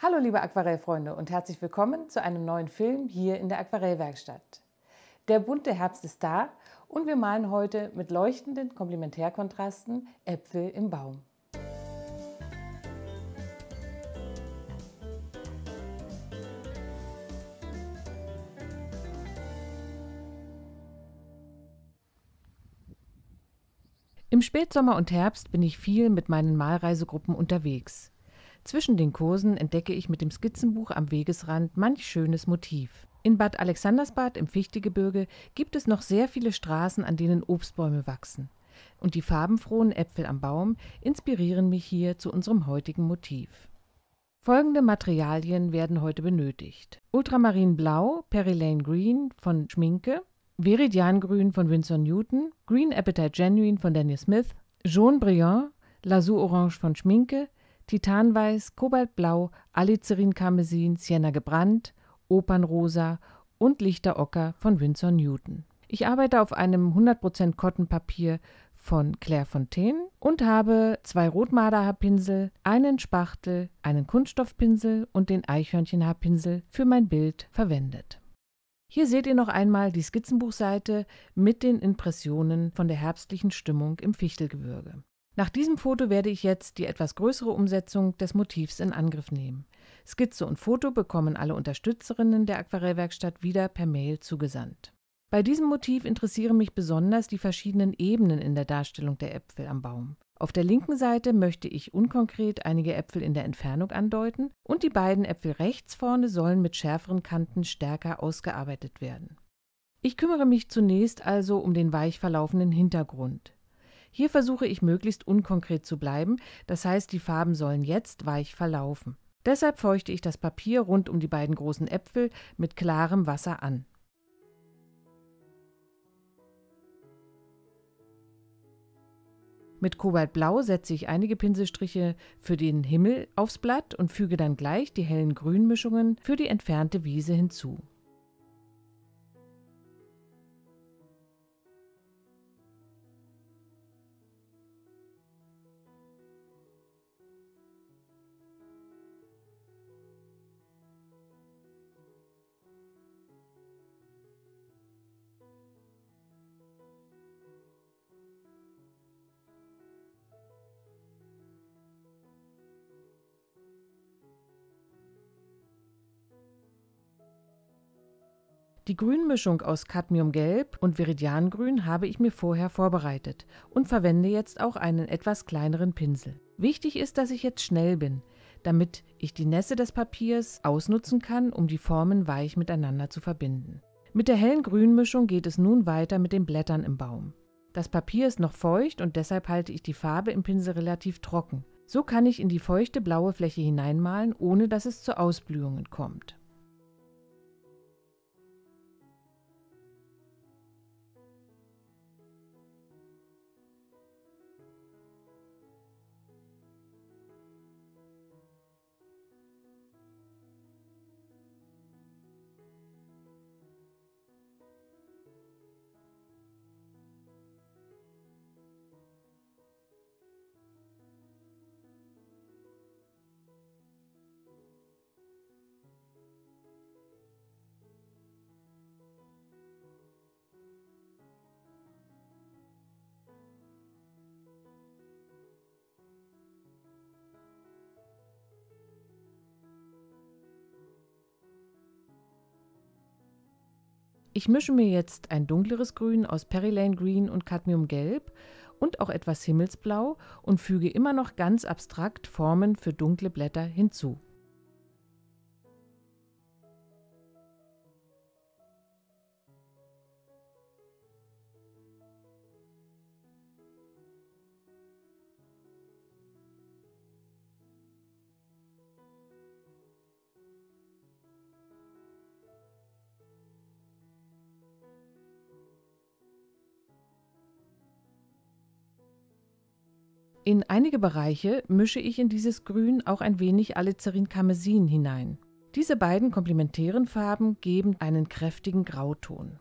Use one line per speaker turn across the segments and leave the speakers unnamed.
Hallo liebe Aquarellfreunde und herzlich willkommen zu einem neuen Film hier in der Aquarellwerkstatt. Der bunte Herbst ist da und wir malen heute mit leuchtenden Komplementärkontrasten Äpfel im Baum. Im Spätsommer und Herbst bin ich viel mit meinen Malreisegruppen unterwegs. Zwischen den Kursen entdecke ich mit dem Skizzenbuch am Wegesrand manch schönes Motiv. In Bad Alexandersbad im Fichtelgebirge gibt es noch sehr viele Straßen, an denen Obstbäume wachsen. Und die farbenfrohen Äpfel am Baum inspirieren mich hier zu unserem heutigen Motiv. Folgende Materialien werden heute benötigt: Ultramarinblau, Perylane Green von Schminke, Veridiangrün von Winsor Newton, Green Apatite Genuine von Daniel Smith, Jaune Brillant, Lasur Orange von Schminke, Titanweiß, Kobaltblau, Alizarin Karmesin, Sienna gebrannt, Opernrosa und Lichter Ocker von Winsor Newton. Ich arbeite auf einem 100% Cotton-Papier von Clairefontaine und habe 2 Rotmarderhaarpinsel, einen Spachtel, einen Kunststoffpinsel und den Eichhörnchenhaarpinsel für mein Bild verwendet. Hier seht ihr noch einmal die Skizzenbuchseite mit den Impressionen von der herbstlichen Stimmung im Fichtelgebirge. Nach diesem Foto werde ich jetzt die etwas größere Umsetzung des Motivs in Angriff nehmen. Skizze und Foto bekommen alle Unterstützerinnen der Aquarellwerkstatt wieder per Mail zugesandt. Bei diesem Motiv interessieren mich besonders die verschiedenen Ebenen in der Darstellung der Äpfel am Baum. Auf der linken Seite möchte ich unkonkret einige Äpfel in der Entfernung andeuten und die beiden Äpfel rechts vorne sollen mit schärferen Kanten stärker ausgearbeitet werden. Ich kümmere mich zunächst also um den weich verlaufenden Hintergrund. Hier versuche ich möglichst unkonkret zu bleiben, das heißt, die Farben sollen jetzt weich verlaufen. Deshalb feuchte ich das Papier rund um die beiden großen Äpfel mit klarem Wasser an. Mit Kobaltblau setze ich einige Pinselstriche für den Himmel aufs Blatt und füge dann gleich die hellen Grünmischungen für die entfernte Wiese hinzu. Die Grünmischung aus Cadmiumgelb und Veridiangrün habe ich mir vorher vorbereitet und verwende jetzt auch einen etwas kleineren Pinsel. Wichtig ist, dass ich jetzt schnell bin, damit ich die Nässe des Papiers ausnutzen kann, um die Formen weich miteinander zu verbinden. Mit der hellen Grünmischung geht es nun weiter mit den Blättern im Baum. Das Papier ist noch feucht und deshalb halte ich die Farbe im Pinsel relativ trocken. So kann ich in die feuchte blaue Fläche hineinmalen, ohne dass es zu Ausblühungen kommt. Ich mische mir jetzt ein dunkleres Grün aus Perylane Green und Cadmiumgelb und auch etwas Himmelsblau und füge immer noch ganz abstrakt Formen für dunkle Blätter hinzu. In einige Bereiche mische ich in dieses Grün auch ein wenig Alizarin Karmesin hinein. Diese beiden komplementären Farben geben einen kräftigen Grauton.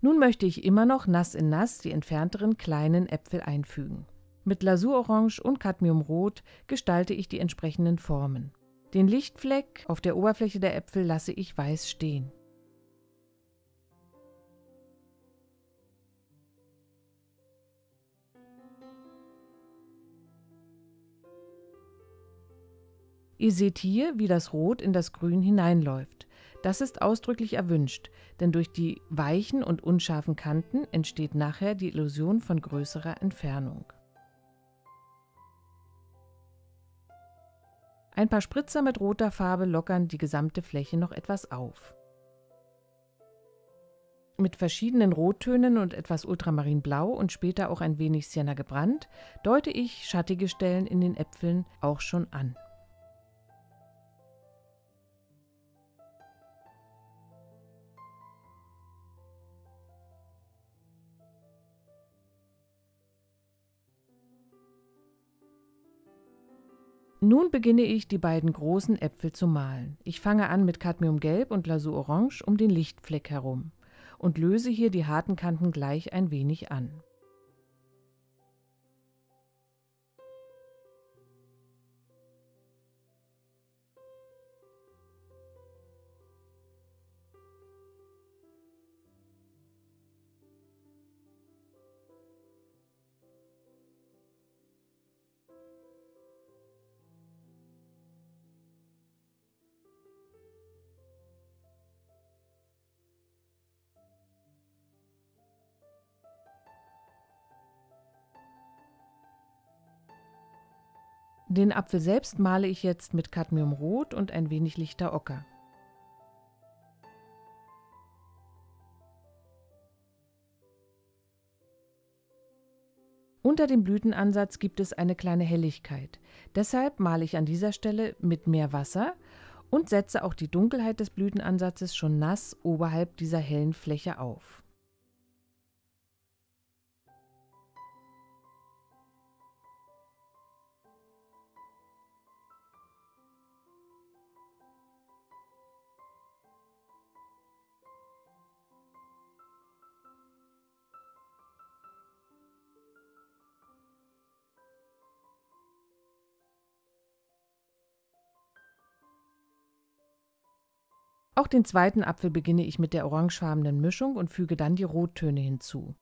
Nun möchte ich immer noch nass in nass die entfernteren kleinen Äpfel einfügen. Mit Lasur-Orange und Cadmium-Rot gestalte ich die entsprechenden Formen. Den Lichtfleck auf der Oberfläche der Äpfel lasse ich weiß stehen. Ihr seht hier, wie das Rot in das Grün hineinläuft. Das ist ausdrücklich erwünscht, denn durch die weichen und unscharfen Kanten entsteht nachher die Illusion von größerer Entfernung. Ein paar Spritzer mit roter Farbe lockern die gesamte Fläche noch etwas auf. Mit verschiedenen Rottönen und etwas Ultramarinblau und später auch ein wenig Sienna gebrannt, deute ich schattige Stellen in den Äpfeln auch schon an. Nun beginne ich, die beiden großen Äpfel zu malen. Ich fange an mit Cadmiumgelb und Lasur-Orange um den Lichtfleck herum und löse hier die harten Kanten gleich ein wenig an. Den Apfel selbst male ich jetzt mit Cadmiumrot und ein wenig lichter Ocker. Unter dem Blütenansatz gibt es eine kleine Helligkeit. Deshalb male ich an dieser Stelle mit mehr Wasser und setze auch die Dunkelheit des Blütenansatzes schon nass oberhalb dieser hellen Fläche auf. Auch den zweiten Apfel beginne ich mit der orangefarbenen Mischung und füge dann die Rottöne hinzu.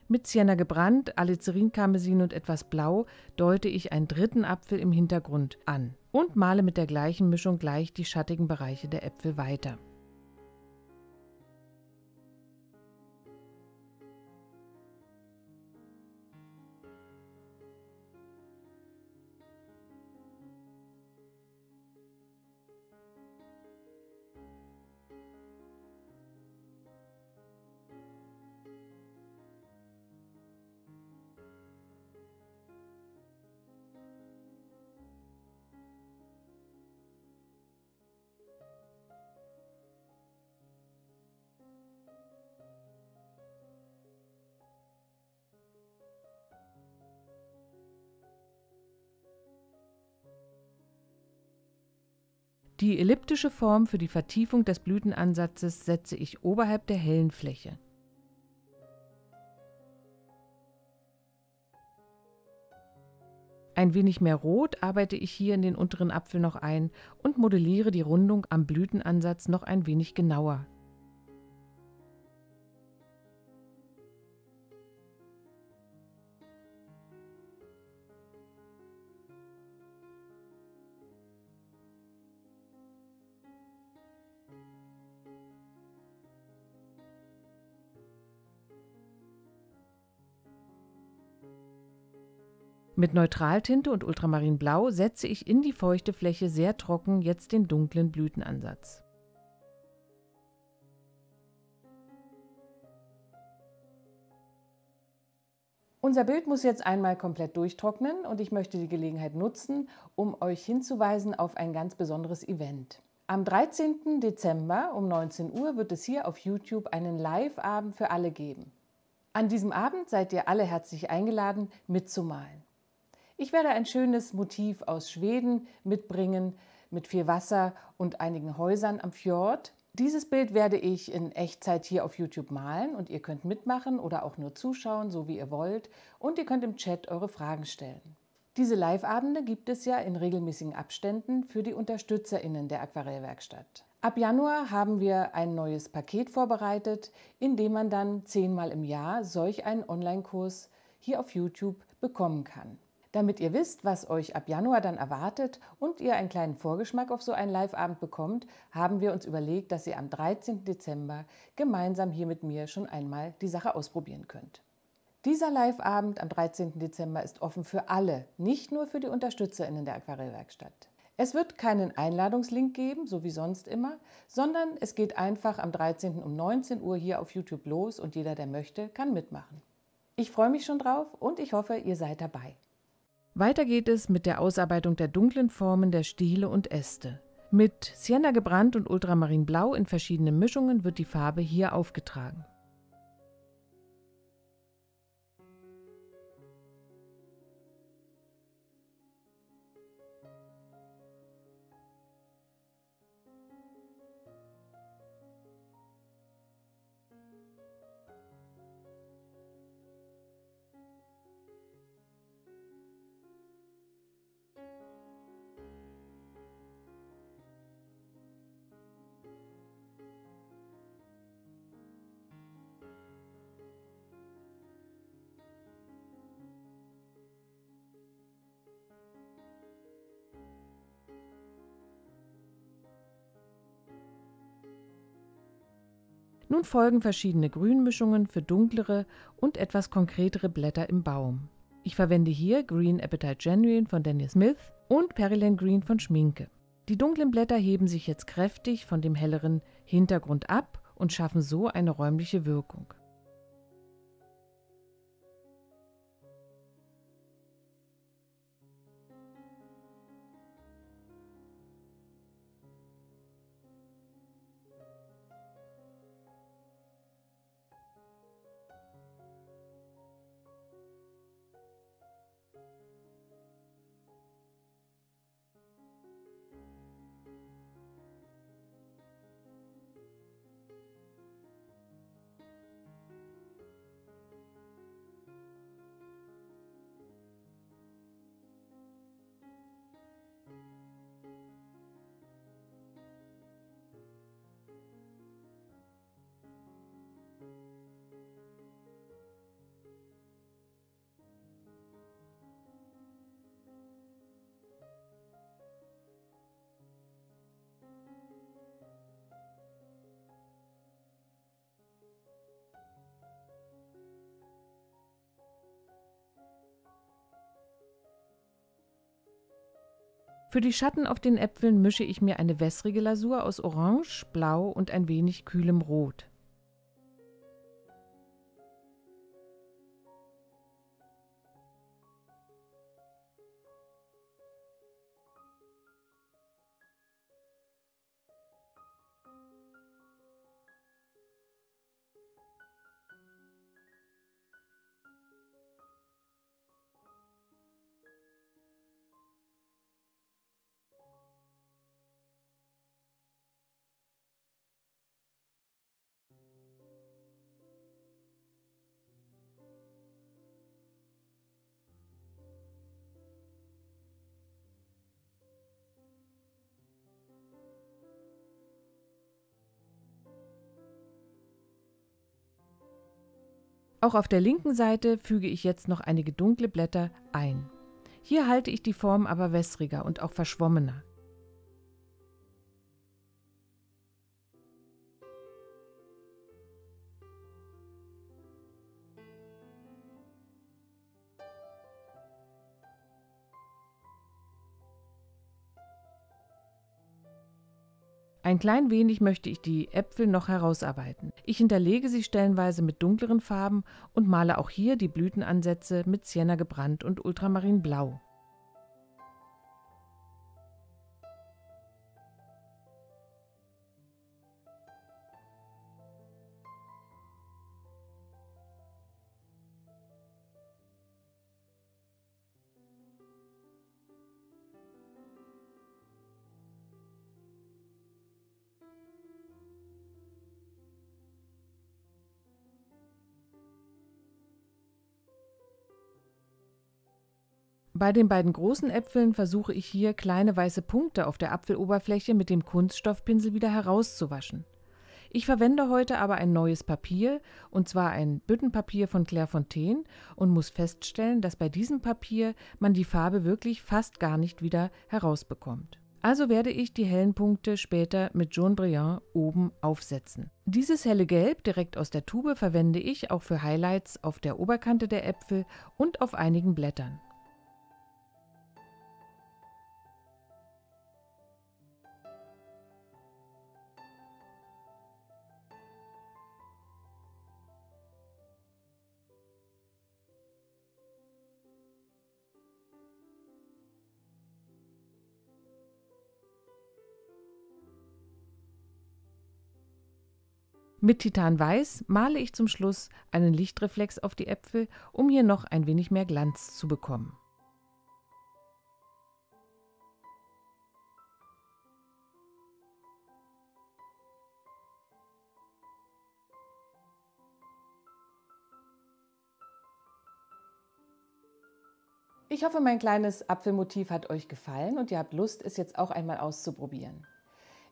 Mit Sienna gebrannt, Alizarin-Karmesin und etwas Blau deute ich einen dritten Apfel im Hintergrund an und male mit der gleichen Mischung gleich die schattigen Bereiche der Äpfel weiter. Die elliptische Form für die Vertiefung des Blütenansatzes setze ich oberhalb der hellen Fläche. Ein wenig mehr Rot arbeite ich hier in den unteren Apfel noch ein und modelliere die Rundung am Blütenansatz noch ein wenig genauer. Mit Neutraltinte und Ultramarinblau setze ich in die feuchte Fläche sehr trocken jetzt den dunklen Blütenansatz. Unser Bild muss jetzt einmal komplett durchtrocknen und ich möchte die Gelegenheit nutzen, um euch hinzuweisen auf ein ganz besonderes Event. Am 13. Dezember um 19 Uhr wird es hier auf YouTube einen Live-Abend für alle geben. An diesem Abend seid ihr alle herzlich eingeladen, mitzumalen. Ich werde ein schönes Motiv aus Schweden mitbringen, mit viel Wasser und einigen Häusern am Fjord. Dieses Bild werde ich in Echtzeit hier auf YouTube malen und ihr könnt mitmachen oder auch nur zuschauen, so wie ihr wollt. Und ihr könnt im Chat eure Fragen stellen. Diese Live-Abende gibt es ja in regelmäßigen Abständen für die UnterstützerInnen der Aquarellwerkstatt. Ab Januar haben wir ein neues Paket vorbereitet, in dem man dann 10-mal im Jahr solch einen Online-Kurs hier auf YouTube bekommen kann. Damit ihr wisst, was euch ab Januar dann erwartet und ihr einen kleinen Vorgeschmack auf so einen Live-Abend bekommt, haben wir uns überlegt, dass ihr am 13. Dezember gemeinsam hier mit mir schon einmal die Sache ausprobieren könnt. Dieser Live-Abend am 13. Dezember ist offen für alle, nicht nur für die UnterstützerInnen der Aquarellwerkstatt. Es wird keinen Einladungslink geben, so wie sonst immer, sondern es geht einfach am 13. um 19 Uhr hier auf YouTube los und jeder, der möchte, kann mitmachen. Ich freue mich schon drauf und ich hoffe, ihr seid dabei. Weiter geht es mit der Ausarbeitung der dunklen Formen der Stiele und Äste. Mit Sienna gebrannt und Ultramarinblau in verschiedenen Mischungen wird die Farbe hier aufgetragen. Nun folgen verschiedene Grünmischungen für dunklere und etwas konkretere Blätter im Baum. Ich verwende hier Green Appetite Genuine von Daniel Smith und Pearland Green von Schminke. Die dunklen Blätter heben sich jetzt kräftig von dem helleren Hintergrund ab und schaffen so eine räumliche Wirkung. Für die Schatten auf den Äpfeln mische ich mir eine wässrige Lasur aus Orange, Blau und ein wenig kühlem Rot. Auch auf der linken Seite füge ich jetzt noch einige dunkle Blätter ein. Hier halte ich die Form aber wässriger und auch verschwommener. Ein klein wenig möchte ich die Äpfel noch herausarbeiten. Ich hinterlege sie stellenweise mit dunkleren Farben und male auch hier die Blütenansätze mit Sienna gebrannt und Ultramarinblau. Bei den beiden großen Äpfeln versuche ich hier kleine weiße Punkte auf der Apfeloberfläche mit dem Kunststoffpinsel wieder herauszuwaschen. Ich verwende heute aber ein neues Papier, und zwar ein Büttenpapier von Clairefontaine, und muss feststellen, dass bei diesem Papier man die Farbe wirklich fast gar nicht wieder herausbekommt. Also werde ich die hellen Punkte später mit Jaune Brillant oben aufsetzen. Dieses helle Gelb direkt aus der Tube verwende ich auch für Highlights auf der Oberkante der Äpfel und auf einigen Blättern. Mit Titanweiß male ich zum Schluss einen Lichtreflex auf die Äpfel, um hier noch ein wenig mehr Glanz zu bekommen. Ich hoffe, mein kleines Apfelmotiv hat euch gefallen und ihr habt Lust, es jetzt auch einmal auszuprobieren.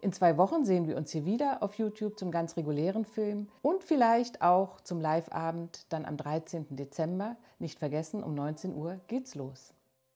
In 2 Wochen sehen wir uns hier wieder auf YouTube zum ganz regulären Film und vielleicht auch zum Live-Abend dann am 13. Dezember. Nicht vergessen, um 19 Uhr geht's los.